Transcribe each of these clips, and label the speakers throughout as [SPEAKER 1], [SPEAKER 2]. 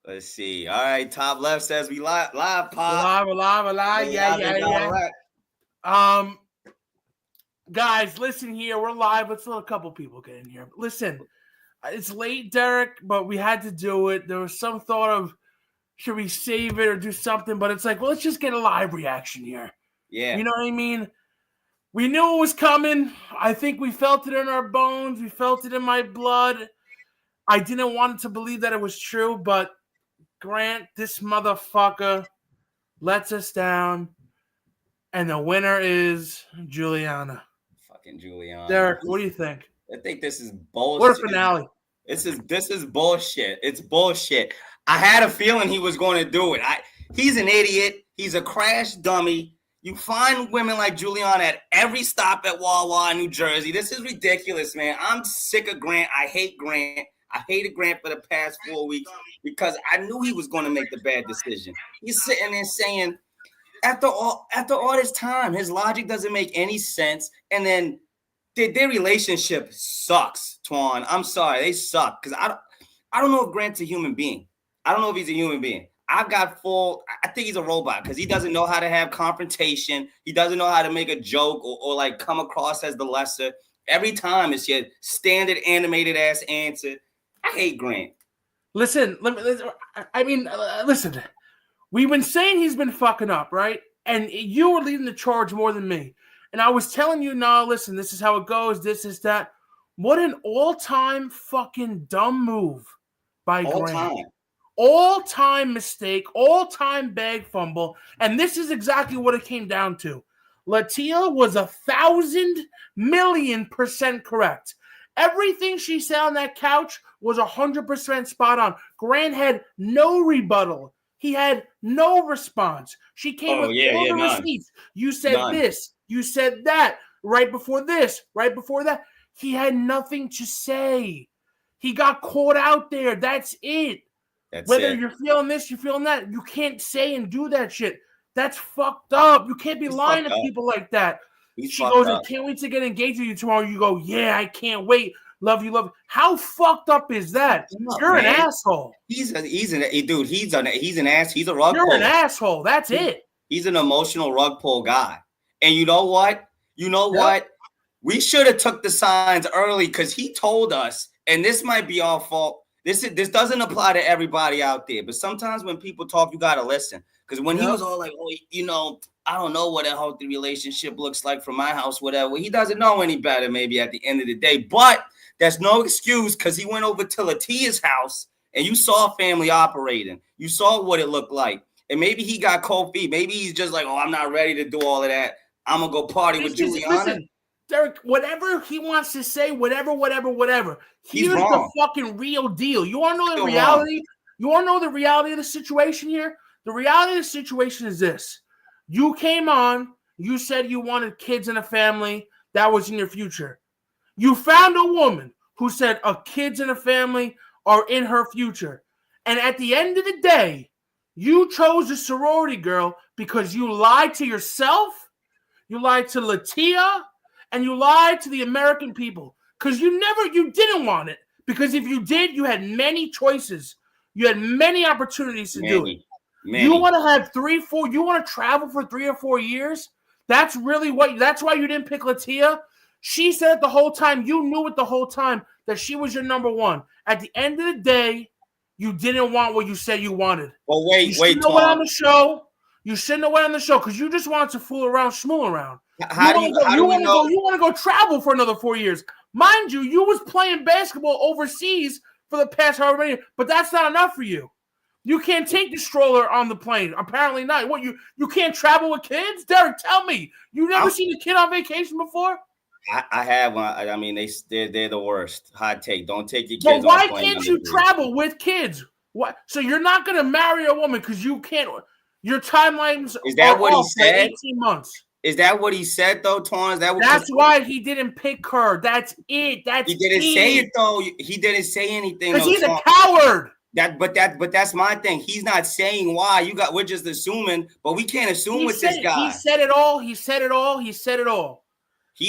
[SPEAKER 1] Let's see. All right, top left says we live, Pop.
[SPEAKER 2] Alive. Yeah. Um, guys, listen here. We're live. Let's let a couple people get in here. Listen, it's late, Derek, but we had to do it. There was some thought of should we save it or do something, but it's like, well, let's just get a live reaction here.
[SPEAKER 1] Yeah.
[SPEAKER 2] You know what I mean? We knew it was coming. I think we felt it in our bones. We felt it in my blood. I didn't want to believe that it was true, but Grant, this motherfucker, lets us down. And the winner is Juliana.
[SPEAKER 1] Fucking Juliana.
[SPEAKER 2] Derek, what do you think?
[SPEAKER 1] I think this is bullshit.
[SPEAKER 2] What a finale.
[SPEAKER 1] This is bullshit. It's bullshit. I had a feeling he was going to do it. He's an idiot. He's a crash dummy. You find women like Juliana at every stop at Wawa in New Jersey. This is ridiculous, man. I'm sick of Grant. I hate Grant. I hated Grant for the past 4 weeks because I knew he was going to make the bad decision. He's sitting there saying, after all this time, his logic doesn't make any sense. And then their relationship sucks, Twan. I'm sorry, they suck. Because I don't know if Grant's a human being. I don't know if he's a human being. I think he's a robot because he doesn't know how to have confrontation. He doesn't know how to make a joke or like come across as the lesser. Every time it's your standard animated ass answer. I hate Grant.
[SPEAKER 2] Listen. We've been saying he's been fucking up, right? And you were leading the charge more than me. And I was telling you, no, listen, this is how it goes. This is that. What an all-time fucking dumb move by Grant. All-time mistake, all-time bag fumble. And this is exactly what it came down to. Latia was 1,000,000,000% correct. Everything she said on that couch was 100% spot on. Grant had no rebuttal. He had no response. She came with all the receipts. You said this. You said that. Right before this. Right before that. He had nothing to say. He got caught out there. That's it. Whether you're feeling this, you're feeling that, you can't say and do that shit. That's fucked up. You can't be lying to people like that. She goes, I can't wait to get engaged with you tomorrow. You go, yeah, I can't wait. Love you, love you. How fucked up is that? You're an asshole.
[SPEAKER 1] He's an ass. He's a rug puller.
[SPEAKER 2] You're an asshole. That's it.
[SPEAKER 1] He's an emotional rug pull guy. And you know what? What? We should have took the signs early because he told us, and this might be our fault. This doesn't apply to everybody out there, but sometimes when people talk, you gotta listen. Because when he was all like, oh, I don't know what a healthy relationship looks like from my house, whatever. He doesn't know any better, maybe at the end of the day. But that's no excuse because he went over to Latia's house and you saw family operating. You saw what it looked like. And maybe he got cold feet. Maybe he's just like, oh, I'm not ready to do all of that. I'm gonna go party with Juliana.
[SPEAKER 2] Listen, Derek, whatever he wants to say, whatever. Here's the fucking real deal. You want to know the reality? You want to know the reality of the situation here? The reality of the situation is this. You came on, you said you wanted kids and a family. That was in your future. You found a woman who said kids and a family are in her future. And at the end of the day, you chose a sorority girl because you lied to yourself, you lied to Latia, and you lied to the American people because you didn't want it. Because if you did, you had many choices. You had many opportunities to do it. You want to have 3, 4, you want to travel for 3 or 4 years? That's why you didn't pick Latia. She said the whole time, you knew it the whole time that she was your number one. At the end of the day, you didn't want what you said you wanted.
[SPEAKER 1] Well, wait,
[SPEAKER 2] You shouldn't have went on the show because you just wanted to fool around, schmool around. You want to go travel for another 4 years. Mind you, you was playing basketball overseas for the past however many, but that's not enough for you. You can't take the stroller on the plane. Apparently not. What, you can't travel with kids? Derek, tell me. You never seen a kid on vacation before?
[SPEAKER 1] I have one. I mean, they're the worst. Hot take. Don't take your
[SPEAKER 2] But
[SPEAKER 1] kids.
[SPEAKER 2] why can't you travel with kids? What? So you're not going to marry a woman because you can't. Your timelines
[SPEAKER 1] is that
[SPEAKER 2] are
[SPEAKER 1] what he
[SPEAKER 2] off
[SPEAKER 1] said?
[SPEAKER 2] 18 months.
[SPEAKER 1] Is that what he said though, Torrance?
[SPEAKER 2] That's why he didn't pick her. That's it.
[SPEAKER 1] He didn't say it though. He didn't say anything.
[SPEAKER 2] Because he's a coward.
[SPEAKER 1] But that's my thing. He's not saying why. We're just assuming, but we can't assume with this guy.
[SPEAKER 2] He said it all.
[SPEAKER 1] He's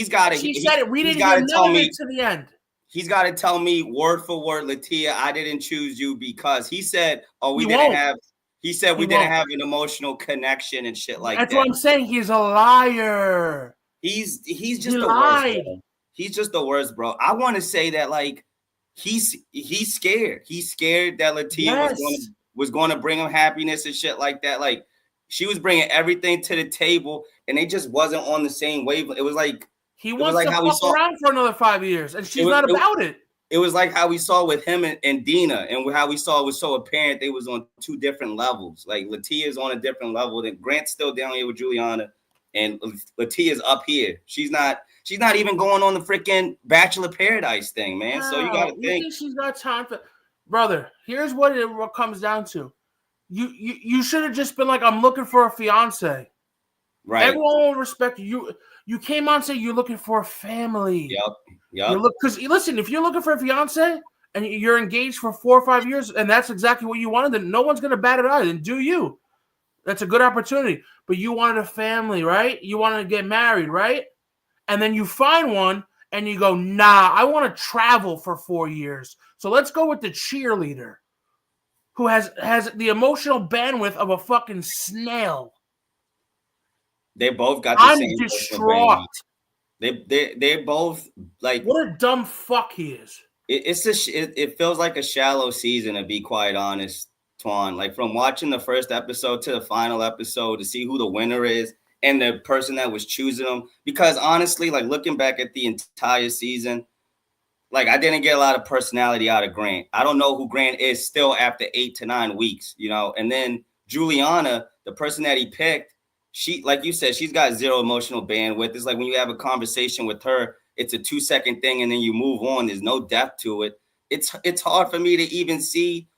[SPEAKER 1] got to.
[SPEAKER 2] She said it. We didn't even know it to the end.
[SPEAKER 1] he's got to tell me word for word, Latia, I didn't choose you because he said, oh, we didn't have. He said we didn't have an emotional connection and shit like that.
[SPEAKER 2] That's what I'm saying. He's a liar.
[SPEAKER 1] He's just the worst. Bro. He's just the worst, bro. I want to say that like he's scared. He's scared that Latia was going to bring him happiness and shit like that. Like she was bringing everything to the table, and they just wasn't on the same wave. It was like
[SPEAKER 2] he wants to fuck around for another 5 years, and she's not about it.
[SPEAKER 1] It was like how we saw with him and Dina, and how we saw it was so apparent they was on two different levels. Like Latia's on a different level, then Grant's still down here with Juliana, and Latia's up here. She's not even going on the freaking Bachelor Paradise thing, man. So you gotta think
[SPEAKER 2] she's got time for brother. Here's what it comes down to. You should have just been like, I'm looking for a fiance. Right. Everyone will respect you. You came on saying you're looking for a family.
[SPEAKER 1] Yep.
[SPEAKER 2] Because listen, if you're looking for a fiance and you're engaged for 4 or 5 years, and that's exactly what you wanted, then no one's gonna bat it out. And do you? That's a good opportunity. But you wanted a family, right? You wanted to get married, right? And then you find one and you go, nah, I want to travel for 4 years. So let's go with the cheerleader who has the emotional bandwidth of a fucking snail.
[SPEAKER 1] They both got the
[SPEAKER 2] I'm
[SPEAKER 1] same.
[SPEAKER 2] I'm distraught.
[SPEAKER 1] They're both like,
[SPEAKER 2] what a dumb fuck he is.
[SPEAKER 1] It feels like a shallow season, to be quite honest, Twan. Like from watching the first episode to the final episode to see who the winner is and the person that was choosing them. Because honestly, like looking back at the entire season, like I didn't get a lot of personality out of Grant. I don't know who Grant is still after 8 to 9 weeks, you know. And then Juliana, the person that he picked, she, like you said, she's got zero emotional bandwidth. It's like when you have a conversation with her, it's a 2-second thing and then you move on. There's no depth to it. It's hard for me to even see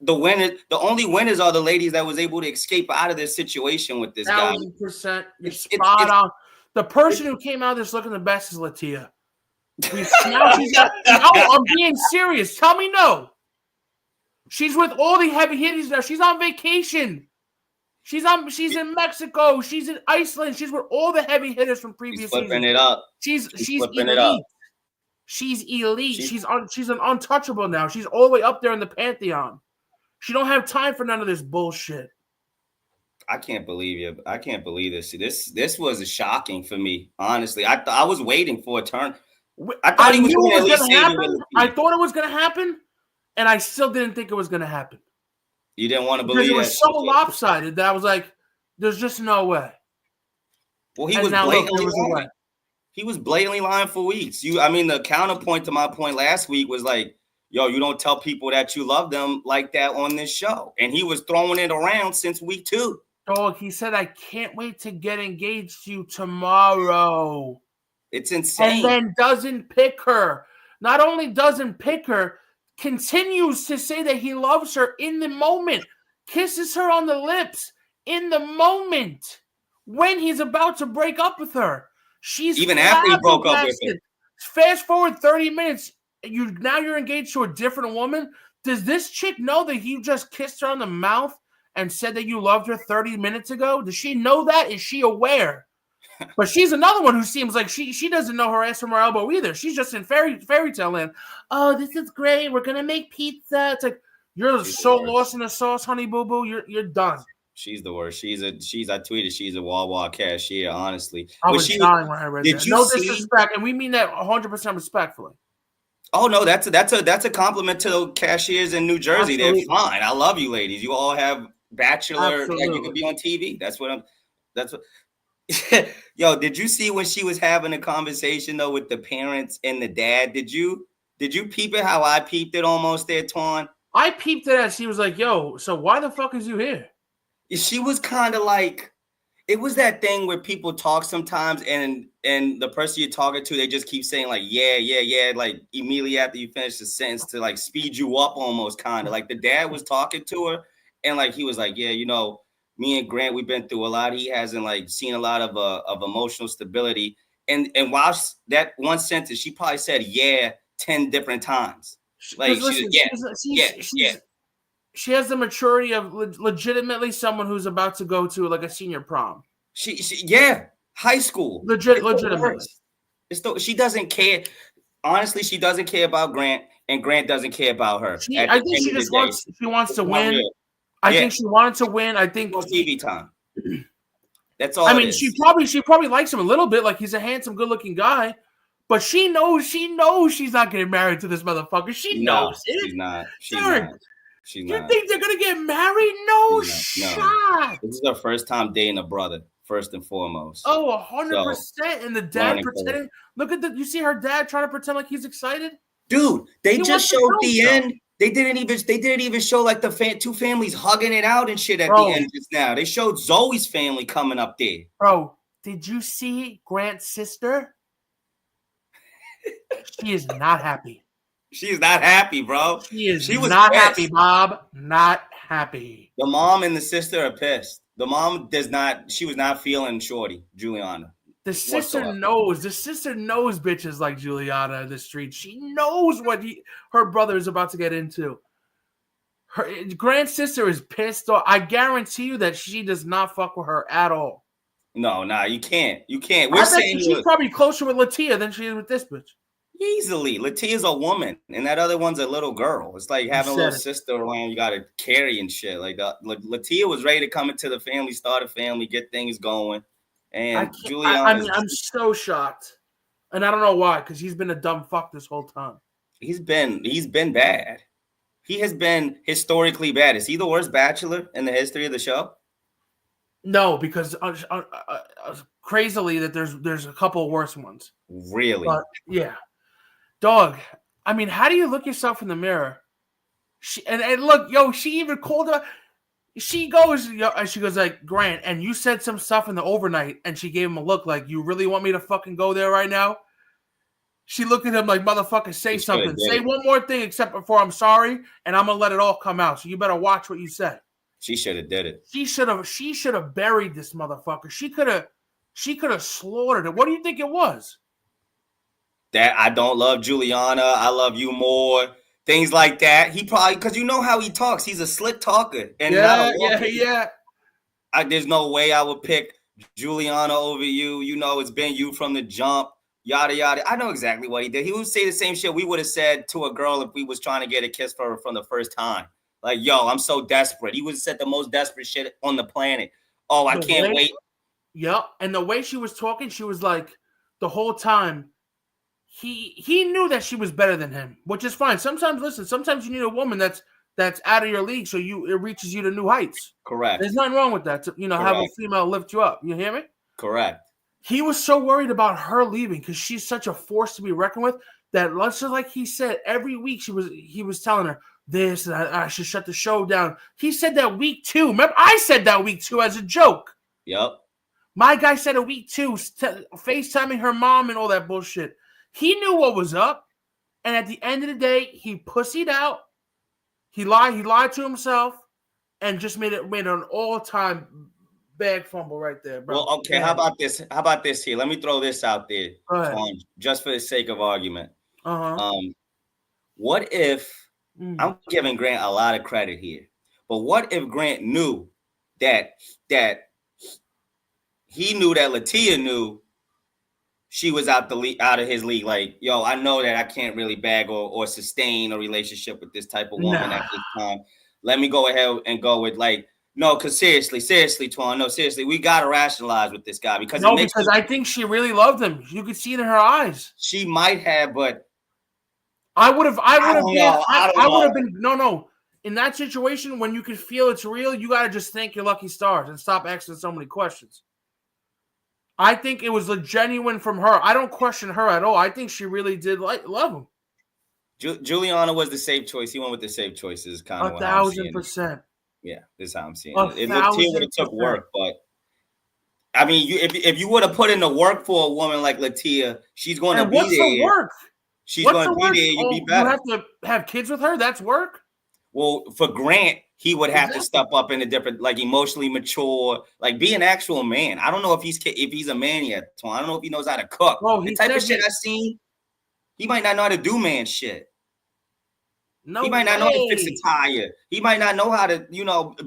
[SPEAKER 1] the winners. The only winners are the ladies that was able to escape out of this situation with this guy.
[SPEAKER 2] 1,000%. You're spot on. The person who came out of this looking the best is Latia. I'm being serious. Tell me no. She's with all the heavy hitters now. She's on vacation. She's in Mexico. She's in Iceland. She's with all the heavy hitters from previous seasons.
[SPEAKER 1] Flipping it up.
[SPEAKER 2] She's elite. She's elite. She's an untouchable now. She's all the way up there in the pantheon. She don't have time for none of this bullshit.
[SPEAKER 1] I can't believe you. I can't believe this. This was shocking for me, honestly. I was waiting for a turn. I thought he was going to at least save it.
[SPEAKER 2] I thought it was going to happen, and I still didn't think it was going to happen.
[SPEAKER 1] You didn't want to believe it?
[SPEAKER 2] Because it was so lopsided that I was like, there's just no way.
[SPEAKER 1] Well, he was blatantly lying. He was blatantly lying for weeks. The counterpoint to my point last week was like, yo, you don't tell people that you love them like that on this show. And he was throwing it around since week 2.
[SPEAKER 2] Dog, he said, I can't wait to get engaged to you tomorrow.
[SPEAKER 1] It's insane.
[SPEAKER 2] And then doesn't pick her. Not only doesn't pick her, continues to say that he loves her in the moment. Kisses her on the lips in the moment when he's about to break up with her. She's
[SPEAKER 1] even after he broke up with her.
[SPEAKER 2] Fast forward 30 minutes. You're engaged to a different woman. Does this chick know that he just kissed her on the mouth and said that you loved her 30 minutes ago? Does she know that? Is she aware? But she's another one who seems like she doesn't know her ass from her elbow either. She's just in fairy tale land. Oh, this is great. We're gonna make pizza. It's like she's so lost in the sauce, honey boo boo. You're done.
[SPEAKER 1] She's the worst. I tweeted she's a Wawa cashier. Honestly,
[SPEAKER 2] I was dying when I read that. No disrespect, and we mean that 100% respectfully.
[SPEAKER 1] Oh no, that's a compliment to the cashiers in New Jersey. Absolutely. They're fine. I love you, ladies. You all have Bachelor. Absolutely. Like you could be on TV. That's what. Yo, did you see when she was having a conversation though with the parents and the dad? Did you peep it how I peeped it almost there, Twan?
[SPEAKER 2] I peeped it as she was like, yo, so why the fuck is you here?
[SPEAKER 1] She was kind of like, it was that thing where people talk sometimes and the person you're talking to, they just keep saying like, yeah, like immediately after you finish the sentence to like speed you up almost kind of. Like the dad was talking to her and like he was like, yeah, me and Grant, we've been through a lot. He hasn't like seen a lot of emotional stability. And while that one sentence, she probably said, yeah, 10 different times. Like,
[SPEAKER 2] she has the maturity of legitimately someone who's about to go to like a senior prom.
[SPEAKER 1] She high school.
[SPEAKER 2] Legitimately.
[SPEAKER 1] She doesn't care. honestly, she doesn't care about Grant, and Grant doesn't care about her.
[SPEAKER 2] I think she just wants to win. I think she wanted to win. I think
[SPEAKER 1] TV time. That's all.
[SPEAKER 2] I mean, she probably likes him a little bit. Like he's a handsome, good-looking guy. But she knows she's not getting married to this motherfucker. She knows it.
[SPEAKER 1] She's not. She's
[SPEAKER 2] you
[SPEAKER 1] not.
[SPEAKER 2] think they're gonna get married? No shot.
[SPEAKER 1] This is her first time dating a brother, first and foremost.
[SPEAKER 2] Oh, 100%. And the dad pretending. Look at you see her dad trying to pretend like he's excited?
[SPEAKER 1] Dude, they just showed the end. They didn't even show like the two families hugging it out and shit at the end just now. They showed Zoe's family coming up there.
[SPEAKER 2] Bro, did you see Grant's sister? She is not happy.
[SPEAKER 1] She is not happy, bro.
[SPEAKER 2] She was not pissed. Happy, Bob. Not happy.
[SPEAKER 1] The mom and the sister are pissed. The mom she was not feeling Shorty, Juliana.
[SPEAKER 2] The sister knows. The sister knows bitches like Juliana in the street. She knows what her brother is about to get into. Her grand sister is pissed off. I guarantee you that she does not fuck with her at all.
[SPEAKER 1] No, you can't. You can't.
[SPEAKER 2] We're saying she's probably closer with Latia than she is with this bitch.
[SPEAKER 1] Easily. Latia's a woman, and that other one's a little girl. It's like having a little sister around you got to carry and shit. Like Latia was ready to come into the family, start a family, get things going. And Juliana,
[SPEAKER 2] I'm so shocked, and I don't know why, because he's been a dumb fuck this whole time.
[SPEAKER 1] He's been bad. He has been historically bad. Is he the worst Bachelor in the history of the show?
[SPEAKER 2] No, because crazily that there's a couple worse ones.
[SPEAKER 1] Really?
[SPEAKER 2] But, yeah, dog. I mean, how do you look yourself in the mirror? And look, she even called her. She goes like, Grant, and you said some stuff in the overnight, and she gave him a look like, you really want me to fucking go there right now? She looked at him like, motherfucker, say something. Say one more thing except for I'm sorry, and I'm gonna let it all come out. So you better watch what you say.
[SPEAKER 1] She should have did it.
[SPEAKER 2] She should have buried this motherfucker. She could have slaughtered it. What do you think it was?
[SPEAKER 1] That I don't love Juliana. I love you more. Things like that. He probably, because you know how he talks. He's a slick talker. And
[SPEAKER 2] yeah.
[SPEAKER 1] There's no way I would pick Juliana over you. You know, it's been you from the jump. Yada, yada. I know exactly what he did. He would say the same shit we would have said to a girl if we was trying to get a kiss for her from the first time. Like, yo, I'm so desperate. He would have said the most desperate shit on the planet. Oh, I can't wait.
[SPEAKER 2] Yep. And the way she was talking, she was like, the whole time, he knew that she was better than him, which is fine. Sometimes you need a woman that's out of your league, so it reaches you to new heights.
[SPEAKER 1] Correct.
[SPEAKER 2] There's nothing wrong with that. To, have a female lift you up. You hear me?
[SPEAKER 1] Correct.
[SPEAKER 2] He was so worried about her leaving because she's such a force to be reckoned with that, just like he said, every week he was telling her this, and I should shut the show down. He said that week 2. Remember, I said that week 2 as a joke.
[SPEAKER 1] Yep.
[SPEAKER 2] My guy said a week 2, FaceTiming her mom and all that bullshit. He knew what was up, and at the end of the day, he pussied out. He lied to himself, and just made an all-time bag fumble right there, bro.
[SPEAKER 1] Well, okay. How about this here? Let me throw this out there, just for the sake of argument. What if I'm giving Grant a lot of credit here, but what if Grant knew that he knew that Latia knew she was out of his league? Like, yo, I know that I can't really bag or sustain a relationship with this type of woman at this time. Let me go ahead and go with no, because seriously, Twan, no, seriously, we gotta rationalize with this guy because
[SPEAKER 2] I think she really loved him. You could see it in her eyes.
[SPEAKER 1] She might have, but
[SPEAKER 2] I would have been no. In that situation, when you can feel it's real, you gotta just thank your lucky stars and stop asking so many questions. I think it was genuine from her. I don't question her at all. I think she really did love him.
[SPEAKER 1] Juliana was the safe choice. He went with the safe choices, kind of.
[SPEAKER 2] 1,000%.
[SPEAKER 1] Yeah, this is how I'm seeing it. It would have took work, but I mean, if you would have put in the work for a woman like Latia, she's going to be there.
[SPEAKER 2] What's the work?
[SPEAKER 1] She's going to be there. You'd be better.
[SPEAKER 2] You have to have kids with her. That's work.
[SPEAKER 1] Well, for Grant, he would have to step up in a different, emotionally mature, be an actual man. I don't know if he's a man yet. I don't know if he knows how to cook. The type of shit I've seen, he might not know how to do man shit.
[SPEAKER 2] No,
[SPEAKER 1] he might not know how to fix a tire. He might not know how to,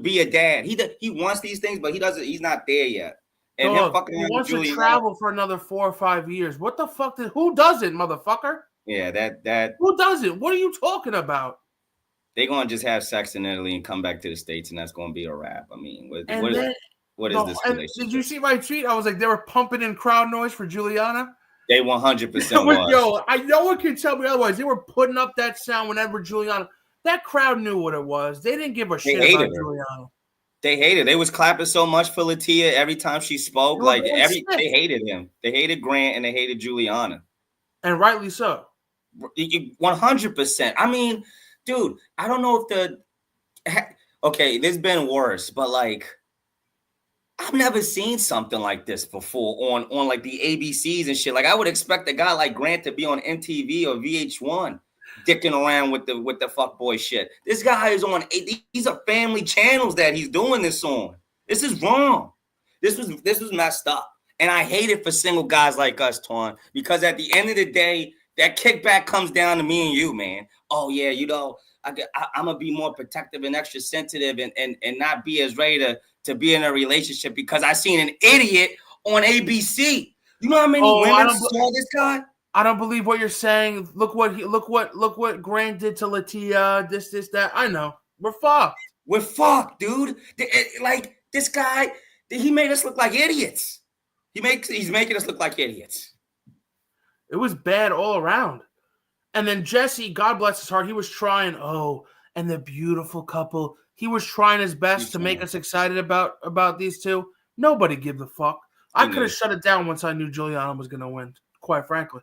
[SPEAKER 1] be a dad. He wants these things, but he doesn't. He's not there yet. And
[SPEAKER 2] he wants to travel for another 4 or 5 years. What the fuck? Who does it, motherfucker?
[SPEAKER 1] Yeah, that
[SPEAKER 2] Who doesn't? What are you talking about?
[SPEAKER 1] They're gonna just have sex in Italy and come back to the States, and that's gonna be a wrap. I mean, what is this relationship?
[SPEAKER 2] Did you see my tweet? I was like, they were pumping in crowd noise for Juliana.
[SPEAKER 1] They 100% was.
[SPEAKER 2] Yo, no one can tell me otherwise. They were putting up that sound whenever Juliana. That crowd knew what it was. They didn't give a shit about Juliana.
[SPEAKER 1] They hated. They was clapping so much for Latia every time she spoke. Like they hated him. They hated Grant and they hated Juliana,
[SPEAKER 2] and rightly so.
[SPEAKER 1] 100%. I mean, dude, I don't know if okay, this has been worse, but like, I've never seen something like this before on like the ABCs and shit. Like, I would expect a guy like Grant to be on MTV or VH1, dicking around with the fuckboy shit. This guy is on. These are family channels that he's doing this on. This is wrong. This was messed up, and I hate it for single guys like us, Torn, because at the end of the day, that kickback comes down to me and you, man. Oh yeah, you know, I'm gonna be more protective and extra sensitive and not be as ready to be in a relationship because I seen an idiot on ABC. You know how many women saw this guy?
[SPEAKER 2] I don't believe what you're saying. Look what Grant did to Latia. This, that. I know. We're fucked.
[SPEAKER 1] We're fucked, dude. Like this guy, he made us look like idiots. He's making us look like idiots.
[SPEAKER 2] It was bad all around. And then Jesse, God bless his heart, he was trying. Oh, and the beautiful couple. He was trying his best to make us excited about these two. Nobody give a fuck. I could have shut it down once I knew Juliana was going to win, quite frankly.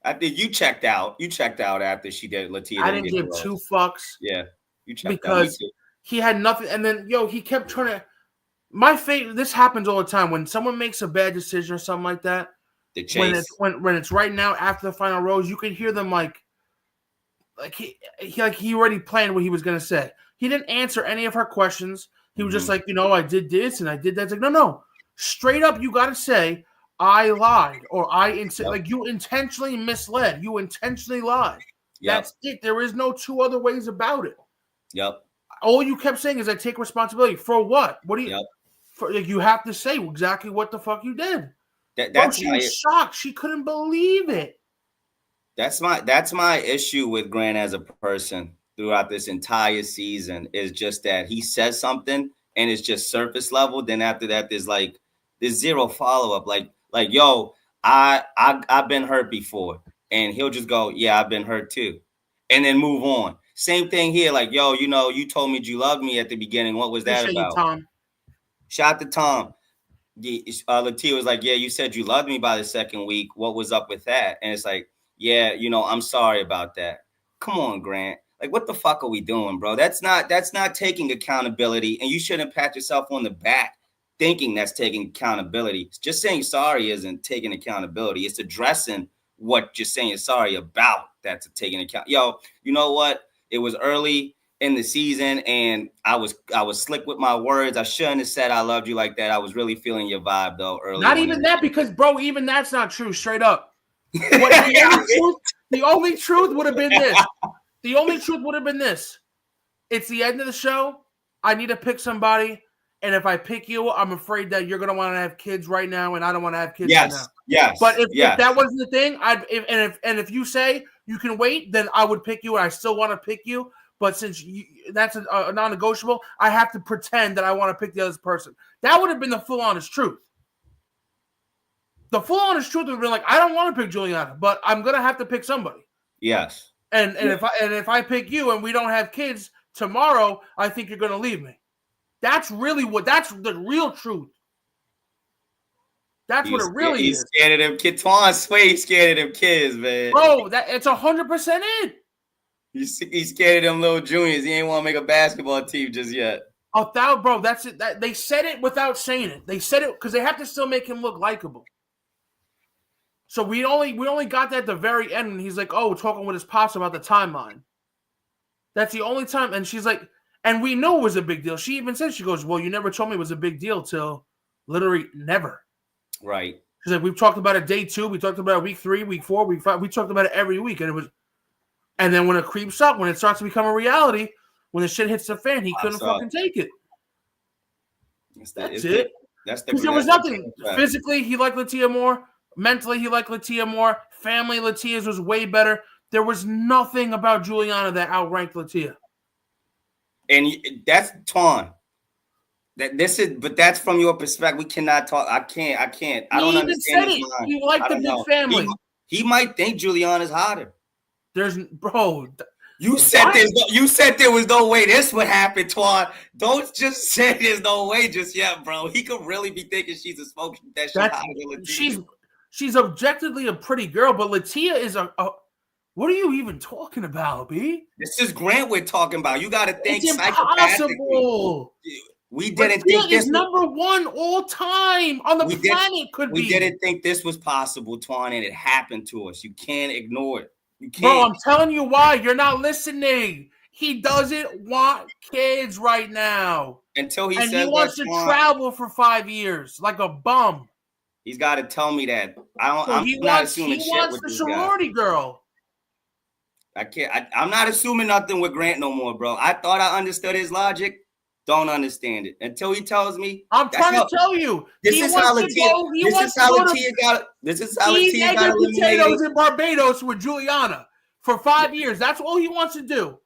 [SPEAKER 1] I think you checked out. You checked out after she did Latia.
[SPEAKER 2] I didn't give two fucks.
[SPEAKER 1] Yeah, you checked
[SPEAKER 2] because he had nothing. And then, he kept trying to. My fate. This happens all the time when someone makes a bad decision or something like that.
[SPEAKER 1] The chase.
[SPEAKER 2] When it's right now after the final rose, you can hear them like he already planned what he was going to say. He didn't answer any of her questions. He was just like, I did this and I did that. It's like, no. Straight up, you got to say, I lied or like you intentionally misled. You intentionally lied. Yep. That's it. There is no two other ways about it.
[SPEAKER 1] Yep.
[SPEAKER 2] All you kept saying is I take responsibility for what? What do you? Yep. For like you have to say exactly what the fuck you did. She was shocked. She couldn't believe it.
[SPEAKER 1] That's my issue with Grant as a person throughout this entire season is just that he says something and it's just surface level. Then after that, there's zero follow up. Like yo, I've been hurt before, and he'll just go, yeah, I've been hurt too, and then move on. Same thing here. Like yo, you told me you loved me at the beginning. What was that about? Tom. Shout out to Tom. Latia was like, yeah, you said you loved me by the second week. What was up with that? And it's like, yeah, I'm sorry about that. Come on, Grant. Like, what the fuck are we doing, bro? That's not taking accountability, and you shouldn't pat yourself on the back thinking that's taking accountability. Just saying sorry isn't taking accountability. It's addressing what you're saying sorry about. That's taking account. Yo, you know what? It was early in the season, and I was slick with my words. I shouldn't have said I loved you like that. I was really feeling your vibe though early.
[SPEAKER 2] Not even that, because bro, even that's not true. Straight up, the only truth would have been this. The only truth would have been this. It's the end of the show. I need to pick somebody, and if I pick you, I'm afraid that you're gonna want to have kids right now, and I don't want to have kids right now.
[SPEAKER 1] Yes.
[SPEAKER 2] But if that wasn't the thing, if you say you can wait, then I would pick you, and I still want to pick you. But since that's a non-negotiable, I have to pretend that I want to pick the other person. That would have been the full honest truth. The full honest truth would have been like, I don't want to pick Juliana, but I'm gonna have to pick somebody.
[SPEAKER 1] Yes.
[SPEAKER 2] And if I pick you and we don't have kids tomorrow, I think you're gonna leave me. That's the real truth. That's what it really is.
[SPEAKER 1] He's scared of them kids. Twan swear he's scared of them kids, man.
[SPEAKER 2] Bro, it's 100% it.
[SPEAKER 1] He's scared of them little juniors. He ain't want to make a basketball team just yet.
[SPEAKER 2] Bro, that's it. They said it without saying it. They said it because they have to still make him look likable. So we only got that at the very end, and he's like, "Oh, talking with his pops about the timeline." That's the only time, and she's like, and we know it was a big deal. She even said, she goes, "Well, you never told me it was a big deal till literally never."
[SPEAKER 1] Right.
[SPEAKER 2] She's like, "We've talked about it day 2, we talked about it week 3, week 4, week 5. We talked about it every week, and it was." And then when it creeps up, when it starts to become a reality, when the shit hits the fan, he couldn't fucking take it. That's it. Because there was nothing. Physically, he liked Latia more. Mentally, he liked Latia more. Family, Latia's was way better. There was nothing about Juliana that outranked Latia.
[SPEAKER 1] And that's Twan. But that's from your perspective. We cannot talk. I can't. I don't understand his mind.
[SPEAKER 2] You like the big family.
[SPEAKER 1] He might think Juliana's hotter. You said there was no way this would happen, Twan. Don't just say there's no way just yet, bro. He could really be thinking she's a smoke that she's hotter than Latia.
[SPEAKER 2] She's objectively a pretty girl, but Latia is a what are you even talking about, B?
[SPEAKER 1] This is Grant we're talking about. You got to think
[SPEAKER 2] impossible.
[SPEAKER 1] We didn't think this
[SPEAKER 2] is number one all time on the planet.
[SPEAKER 1] We didn't think this was possible, Twan, and it happened to us. You can't ignore it. You can't.
[SPEAKER 2] Bro, I'm telling you why. You're not listening. He doesn't want kids right now.
[SPEAKER 1] Until he
[SPEAKER 2] he wants to travel for 5 years like a bum.
[SPEAKER 1] He's got to tell me that. I'm not assuming shit with this guy. He wants the
[SPEAKER 2] sorority girl.
[SPEAKER 1] I can't. I'm not assuming nothing with Grant no more, bro. I thought I understood his logic. Don't understand it until he tells me.
[SPEAKER 2] I'm trying to tell you.
[SPEAKER 1] This is how Latia got. This is how Latia got eliminated.
[SPEAKER 2] Potatoes in Barbados with Juliana for 5 years. That's all he wants to do.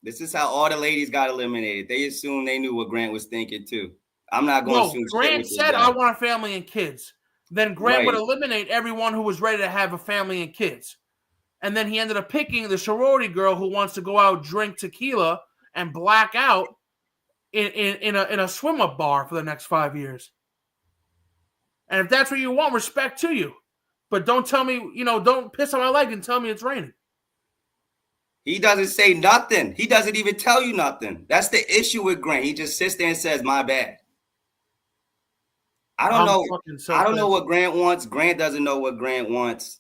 [SPEAKER 1] This is how all the ladies got eliminated. They assumed they knew what Grant was thinking too. I'm not going to assume.
[SPEAKER 2] Grant said, "I want a family and kids." Then Grant would eliminate everyone who was ready to have a family and kids. And then he ended up picking the sorority girl who wants to go out, drink tequila, and black out in a swim-up bar for the next 5 years. And if that's what you want, respect to you. But don't tell me, don't piss on my leg and tell me it's raining.
[SPEAKER 1] He doesn't say nothing. He doesn't even tell you nothing. That's the issue with Grant. He just sits there and says, "My bad." I don't know. I don't know what Grant wants. Grant doesn't know what Grant wants.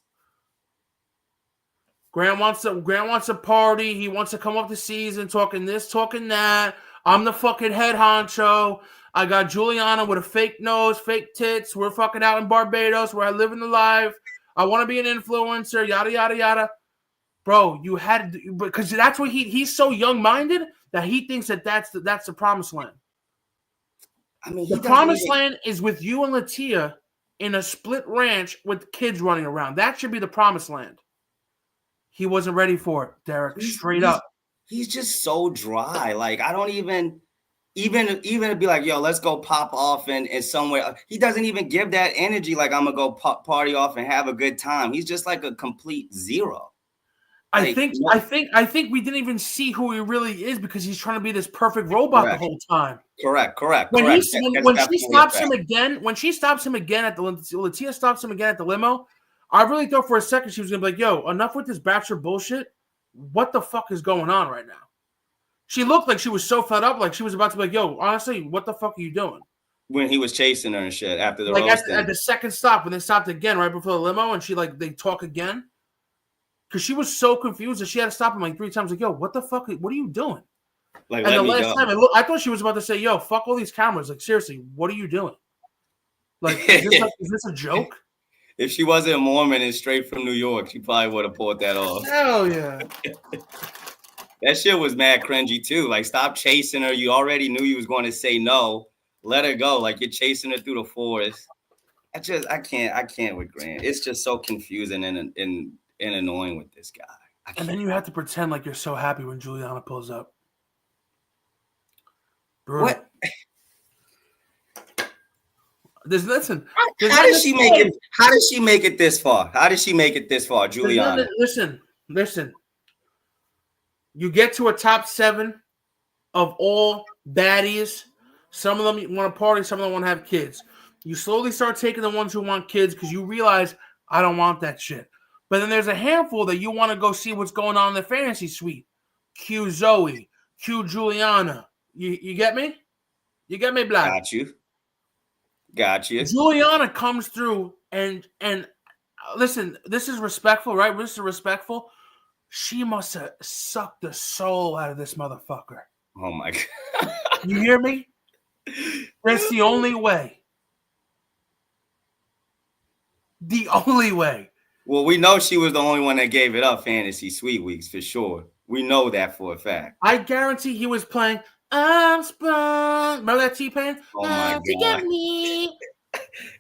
[SPEAKER 2] Grant wants a party. He wants to come up the season talking this, talking that. I'm the fucking head honcho. I got Juliana with a fake nose, fake tits. We're fucking out in Barbados where I live in the life. I want to be an influencer, yada, yada, yada. Bro, you had to, because that's what he's so young-minded that he thinks that's the promised land. I mean, the promised land is with you and Latia in a split ranch with kids running around. That should be the promised land. He wasn't ready for it, Derek. Straight up.
[SPEAKER 1] He's just so dry. Like, I don't even be like, yo, let's go pop off and somewhere. He doesn't even give that energy like I'm gonna go party off and have a good time. He's just like a complete zero.
[SPEAKER 2] I think we didn't even see who he really is because he's trying to be this perfect robot the whole time.
[SPEAKER 1] Correct.
[SPEAKER 2] When she stops him again, Latia stops him again at the limo, I really thought for a second she was gonna be like, yo, enough with this Bachelor bullshit. What the fuck is going on right now? She looked like she was so fed up, like she was about to be like, yo, honestly, what the fuck are you doing?
[SPEAKER 1] When he was chasing her and shit after the
[SPEAKER 2] roast. At the second stop, when they stopped again right before the limo and they talk again. Because she was so confused that she had to stop him like 3 times. Like, yo, what the fuck? What are you doing?
[SPEAKER 1] Like,
[SPEAKER 2] and the last time, I thought she was about to say, yo, fuck all these cameras. Like, seriously, what are you doing? Like, is this a joke?
[SPEAKER 1] If she wasn't a Mormon and straight from New York, she probably would have pulled that off.
[SPEAKER 2] Hell yeah.
[SPEAKER 1] That shit was mad cringy too. Like, stop chasing her. You already knew you was going to say no. Let her go. Like, you're chasing her through the forest. I can't with Grant. It's just so confusing and annoying with this guy.
[SPEAKER 2] And then you have to pretend like you're so happy when Juliana pulls up. Brutal.
[SPEAKER 1] What?
[SPEAKER 2] How
[SPEAKER 1] did she make it? How did she make it this far? How did she make it this far, Juliana?
[SPEAKER 2] Listen. You get to a top 7 of all baddies. Some of them want to party, some of them want to have kids. You slowly start taking the ones who want kids because you realize I don't want that shit. But then there's a handful that you want to go see what's going on in the fantasy suite. Q Zoe, Q Juliana. You get me? You get me, Black?
[SPEAKER 1] Got you.
[SPEAKER 2] Juliana comes through and listen, this is respectful, right? This is respectful. She must have sucked the soul out of this motherfucker.
[SPEAKER 1] Oh my God.
[SPEAKER 2] You hear me? That's the only way. The only way.
[SPEAKER 1] Well, we know she was the only one that gave it up fantasy suite weeks for sure. We know that for a fact.
[SPEAKER 2] I guarantee he was playing I'm Sprung. Remember that T-Pain?
[SPEAKER 1] Oh my God.
[SPEAKER 2] Get me.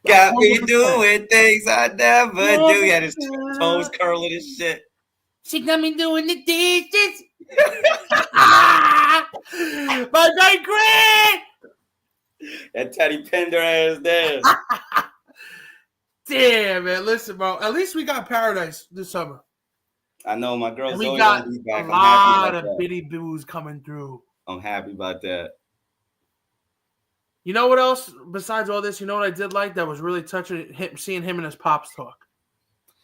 [SPEAKER 1] Got me doing things I never do. He had his toes curling and shit.
[SPEAKER 2] She got me doing the dishes. My guy Grant.
[SPEAKER 1] That Teddy Pender ass there.
[SPEAKER 2] Damn, man. Listen, bro. At least we got Paradise this summer.
[SPEAKER 1] I know my girl Zoe
[SPEAKER 2] got
[SPEAKER 1] won't be back.
[SPEAKER 2] A
[SPEAKER 1] I'm happy
[SPEAKER 2] lot
[SPEAKER 1] about
[SPEAKER 2] of
[SPEAKER 1] that.
[SPEAKER 2] bitty boos coming through.
[SPEAKER 1] I'm happy about that.
[SPEAKER 2] You know what else? Besides all this, you know what I did like that was really touching? Seeing him and his pops talk.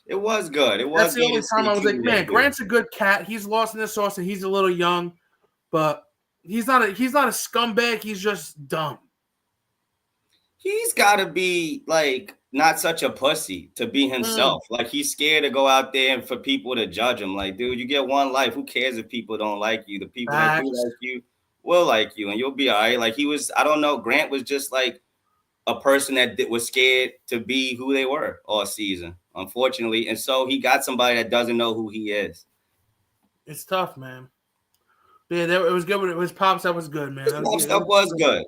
[SPEAKER 1] It was good. It was.
[SPEAKER 2] That's the only time I was like, man, Grant's a good cat. He's lost in the sauce and he's a little young, but he's not a scumbag. He's just dumb.
[SPEAKER 1] He's got to be like not such a pussy to be himself. Like he's scared to go out there and for people to judge him. Like, dude, you get one life. Who cares if people don't like you? The people that do like you will like you, and you'll be all right. Like he was. I don't know. Grant was just like a person that was scared to be who they were all season, unfortunately. And so he got somebody that doesn't know who he is.
[SPEAKER 2] It's tough, man. Yeah, it was good. When it was pops. That was good, man.
[SPEAKER 1] That was good.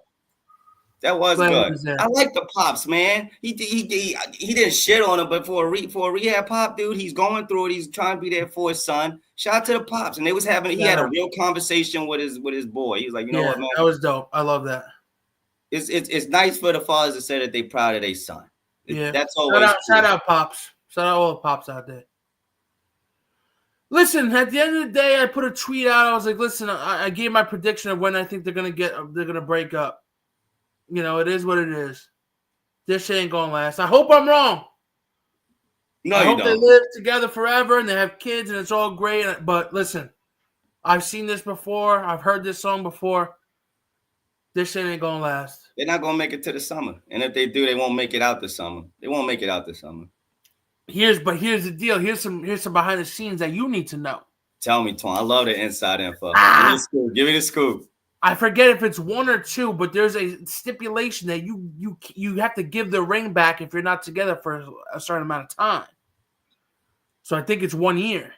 [SPEAKER 1] That was good. I like the pops, man. He didn't shit on him, but for a rehab pop, dude, he's going through it. He's trying to be there for his son. Shout out to the pops, and they was having. He had a real conversation with his boy. He was like, you know what, man,
[SPEAKER 2] that was dope. I love that.
[SPEAKER 1] It's nice for the fathers to say that they proud of their son. That's always
[SPEAKER 2] shout out pops. Shout out all the pops out there. Listen, at the end of the day, I put a tweet out. I was like, listen, I gave my prediction of when I think they're gonna break up. You know, it is what it is. This shit ain't gonna last. I hope I'm wrong.
[SPEAKER 1] No,
[SPEAKER 2] I hope they live together forever and they have kids and it's all great. But listen, I've seen this before. I've heard this song before. This shit ain't gonna last.
[SPEAKER 1] They're not gonna make it to the summer, and if they do, they won't make it out the summer. They won't make it out the summer.
[SPEAKER 2] Here's the deal. Here's some behind the scenes that you need to know.
[SPEAKER 1] Tell me, Tom. I love the inside info. Give me the scoop.
[SPEAKER 2] I forget if it's one or two, but there's a stipulation that you have to give the ring back if you're not together for a certain amount of time. So I think it's 1 year.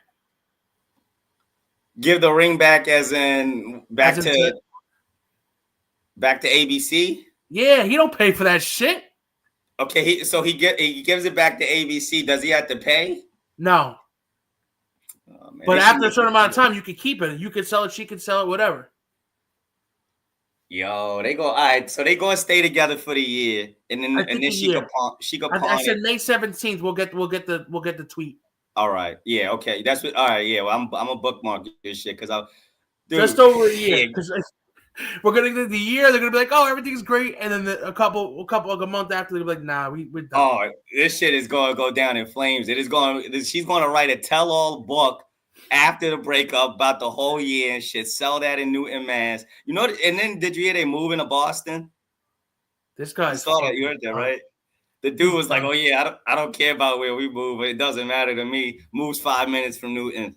[SPEAKER 1] Give the ring back as in back to ABC?
[SPEAKER 2] Yeah, he don't pay for that shit.
[SPEAKER 1] Okay, he gives it back to ABC. Does he have to pay?
[SPEAKER 2] No. Oh, man, but after a certain amount of time, you could keep it. You could sell it. She could sell it. Whatever.
[SPEAKER 1] Yo, they go all right. So they gonna stay together for the year, and then she could pawn.
[SPEAKER 2] I said May 17th. We'll get the tweet.
[SPEAKER 1] All right. Yeah. Okay. That's what. All right. Yeah. Well, I'm a bookmark this shit because
[SPEAKER 2] just over a year. Because we're gonna get the year. They're gonna be like, oh, everything's great, and then a month after they're like, nah, we're done.
[SPEAKER 1] Oh, this shit is gonna go down in flames. She's gonna write a tell-all book after the breakup about the whole year and shit. Sell that in Newton, Mass. You know. And then did you hear they moving to Boston?
[SPEAKER 2] This guy.
[SPEAKER 1] You saw that. You heard that, right? The dude was like, "Oh yeah, I don't care about where we move. It doesn't matter to me. Moves 5 minutes from Newton."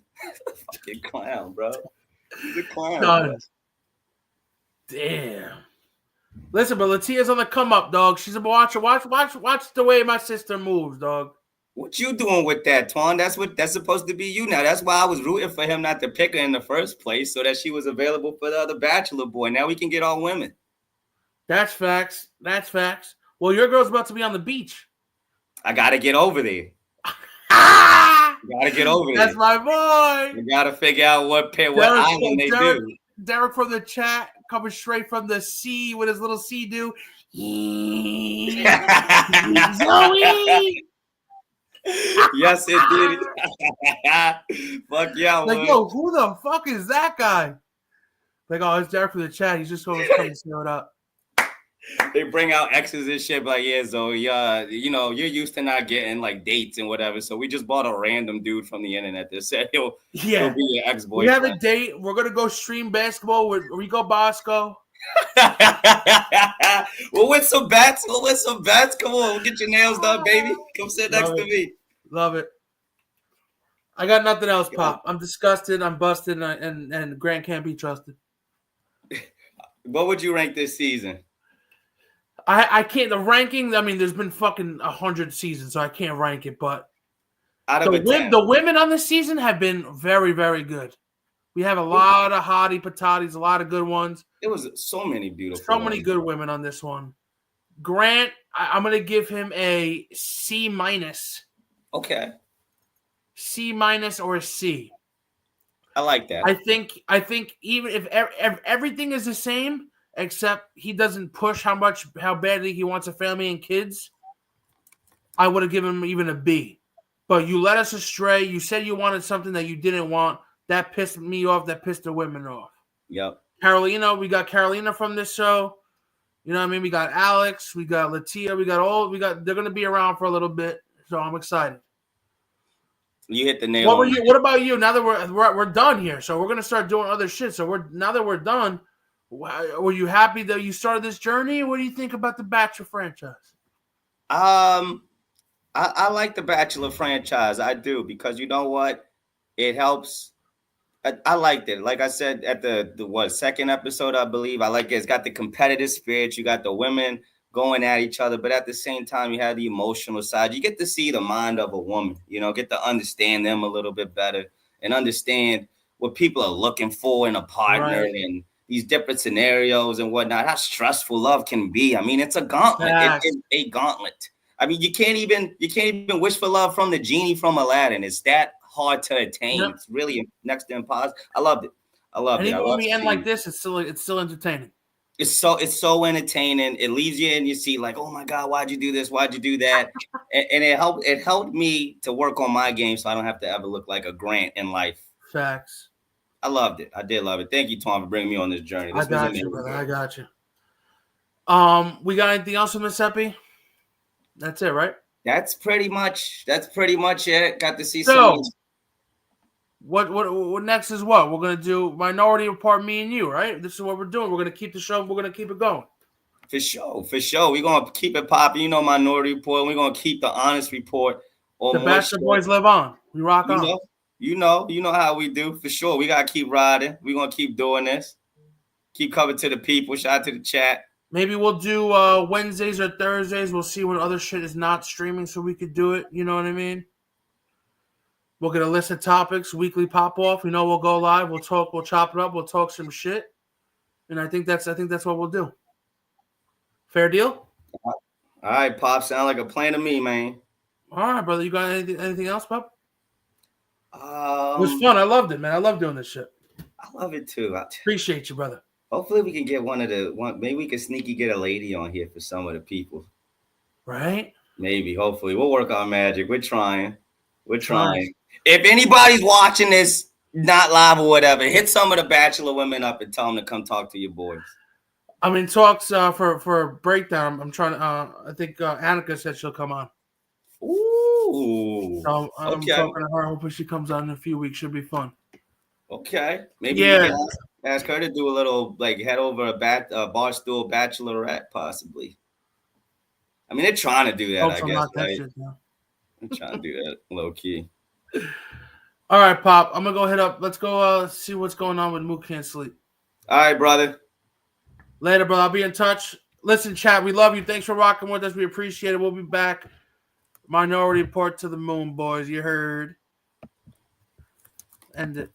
[SPEAKER 1] Fucking clown, bro. He's a clown. Bro.
[SPEAKER 2] Damn. Listen, but Latia's on the come up, dog. She's a watcher. Watch the way my sister moves, dog.
[SPEAKER 1] What you doing with that, Twan? That's supposed to be you now. That's why I was rooting for him not to pick her in the first place, so that she was available for the other Bachelor boy. Now we can get all women.
[SPEAKER 2] That's facts. Well, your girl's about to be on the beach.
[SPEAKER 1] I gotta get over there. Gotta get over there.
[SPEAKER 2] That's my boy.
[SPEAKER 1] You gotta figure out what island they do.
[SPEAKER 2] Derek from the chat coming straight from the sea with his little sea do. Zoe.
[SPEAKER 1] Yes, it did. Fuck yeah.
[SPEAKER 2] Like, yo, who the fuck is that guy? Like, oh, it's Derek from the chat. He's just going to come and see it up.
[SPEAKER 1] They bring out exes and shit, like, yeah, Zoe, you know, you're used to not getting like dates and whatever. So we just bought a random dude from the internet that said he'll be your ex-boyfriend.
[SPEAKER 2] We have a date. We're gonna go stream basketball with Rico Bosco.
[SPEAKER 1] We'll win some bets. Come on, we'll get your nails done, baby. Come sit next to me.
[SPEAKER 2] Love it. I got nothing else, Pop. I'm disgusted. I'm busted, and Grant can't be trusted.
[SPEAKER 1] What would you rank this season?
[SPEAKER 2] I can't. The ranking. I mean, there's been fucking 100 seasons, so I can't rank it. But the women on this season have been very, very good. We have a lot of hottie patatis, a lot of good ones.
[SPEAKER 1] There was so many beautiful.
[SPEAKER 2] So many good women on this one. Grant, I'm gonna give him a C-.
[SPEAKER 1] Okay.
[SPEAKER 2] C- or a C.
[SPEAKER 1] I like that.
[SPEAKER 2] I think even if everything is the same, except he doesn't push how badly he wants a family and kids, I would have given him even a B. But you led us astray. You said you wanted something that you didn't want. That pissed me off. That pissed the women off.
[SPEAKER 1] Yep.
[SPEAKER 2] Carolina, we got Carolina from this show. You know what I mean? We got Alex. We got Latia. They're going to be around for a little bit. So I'm excited.
[SPEAKER 1] You hit the nail on it.
[SPEAKER 2] What about you? Now that we're done here, so we're gonna start doing other shit. So now that we're done, were you happy that you started this journey? What do you think about the Bachelor franchise?
[SPEAKER 1] I like the Bachelor franchise. I do, because you know what? It helps. I liked it. Like I said at the second episode, I believe. I like it. It's got the competitive spirit. You got the women going at each other, but at the same time, you have the emotional side. You get to see the mind of a woman, get to understand them a little bit better and understand what people are looking for in a partner, right, and these different scenarios and whatnot, how stressful love can be. I mean, it's a gauntlet. Yes. It is a gauntlet. I mean, you can't even wish for love from the genie from Aladdin. It's that hard to attain. Yep. It's really next to impossible. I loved it. And
[SPEAKER 2] even when we end like this, it's still entertaining.
[SPEAKER 1] It's so entertaining. It leaves you in your seat like, oh my God, why'd you do this? Why'd you do that? and it helped me to work on my game so I don't have to ever look like a Grant in life.
[SPEAKER 2] Facts.
[SPEAKER 1] I loved it. I did love it. Thank you, Tom, for bringing me on this journey.
[SPEAKER 2] I got you, brother. I got you. We got anything else from Miss Epi? That's it, right?
[SPEAKER 1] That's pretty much it. Got to see
[SPEAKER 2] some. What next is what? We're gonna do Minority Report, me and you, right? This is what we're doing. We're gonna keep the show, we're gonna keep it going.
[SPEAKER 1] For sure. We're gonna keep it popping. Minority Report. We're gonna keep the honest report.
[SPEAKER 2] The Bachelor boys live on. We rock on.
[SPEAKER 1] You know how we do. For sure. We gotta keep riding. We're gonna keep doing this. Keep coming to the people. Shout out to the chat.
[SPEAKER 2] Maybe we'll do Wednesdays or Thursdays. We'll see when other shit is not streaming so we could do it. You know what I mean? We'll get a list of topics, weekly pop off. We'll go live. We'll talk. We'll chop it up. We'll talk some shit, and I think that's what we'll do. Fair deal.
[SPEAKER 1] All right, Pop. Sound like a plan to me, man.
[SPEAKER 2] All right, brother. You got anything else, Pop? It was fun. I loved it, man. I love doing this shit.
[SPEAKER 1] I love it too.
[SPEAKER 2] Appreciate you, brother.
[SPEAKER 1] Hopefully, we can get maybe we can sneaky get a lady on here for some of the people.
[SPEAKER 2] Right?
[SPEAKER 1] Maybe. Hopefully, we'll work our magic. We're trying. Nice. If anybody's watching this, not live or whatever, hit some of the Bachelor women up and tell them to come talk to your boys.
[SPEAKER 2] I'm in talks for breakdown. I'm trying to. I think Annika said she'll come on.
[SPEAKER 1] Ooh.
[SPEAKER 2] So I'm talking to her. Hopefully she comes on in a few weeks. Should be fun.
[SPEAKER 1] Okay. Maybe you can ask her to do a little head over a Barstool Bachelorette, possibly. I mean, they're trying to do that. I guess. I'm trying to do that low key.
[SPEAKER 2] All right, Pop. I'm gonna go hit up. Let's go see what's going on with Mook Can't Sleep.
[SPEAKER 1] All right, brother.
[SPEAKER 2] Later, brother. I'll be in touch. Listen, chat. We love you. Thanks for rocking with us. We appreciate it. We'll be back. Minority Report to the moon, boys. You heard. End it.